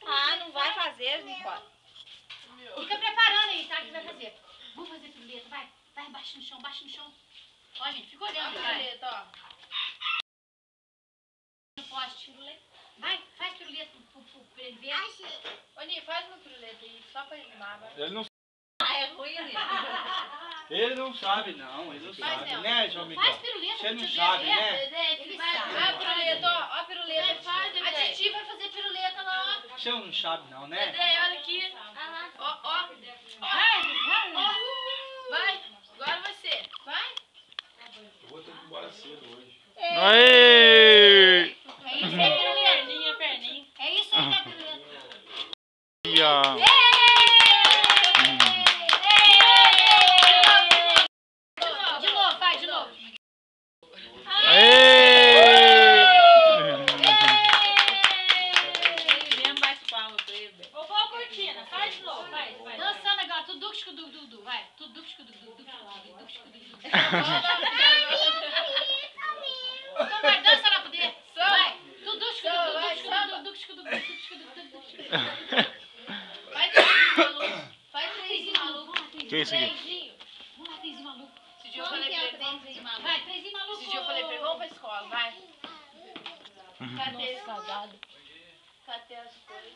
Mostra. Ah, não vai fazer, Nicole. Fica preparando aí, tá? Que vai fazer. Vamos fazer piruleta, vai. Vai, baixa no chão, baixa no chão. Ó, gente, fica olhando. Olha a piruleta, ó. No poste. Vai, faz piruleta pra ele ver. Ô, Ni, faz uma piruleta aí, só pra animar, vai. Ele não, Ah, é ruim, Ni. ele não sabe, não. Ele não Faz sabe, não. né, João Miguel? Faz piruleta Você pro não tio sabe, Dedé. né? Ele Vai, sabe. ó a piruleta, ó. Ó a piruleta. Faz, A Dedé. Titi vai fazer piruleta lá, ó. Você não sabe, não, né? Dedé, olha aqui. Ó, ó. Vai, vai. Vai, agora você. Vai. Eu vou ter que ir embora cedo hoje. Aê! É isso aí, piruleta. Perninha, perninha. É isso aí, tá, piruleta. E, ó. De novo, vai, de novo. Aê! Ele mesmo bate palma pra ele, velho. Ô, boa cortina, faz de novo, vai. Dançando agora, tudo duxco-du-du-du, vai. Tudo duxco-du-du-du, duxco-du-du-du. Então vai, dança lá pro dedo. Vai. Tudo duxco-du-du-du, duxco-du-du-du. Faz trenzinho maluco. Faz trenzinho maluco. Que isso aqui? Trenzinho. Vamos lá, trenzinho maluco. Esse dia eu falei pra ele, vamos. Vai, trenzinho maluco. Esse dia eu falei pra ele, vamos pra escola, vai. Cadê? Cadê as coisas?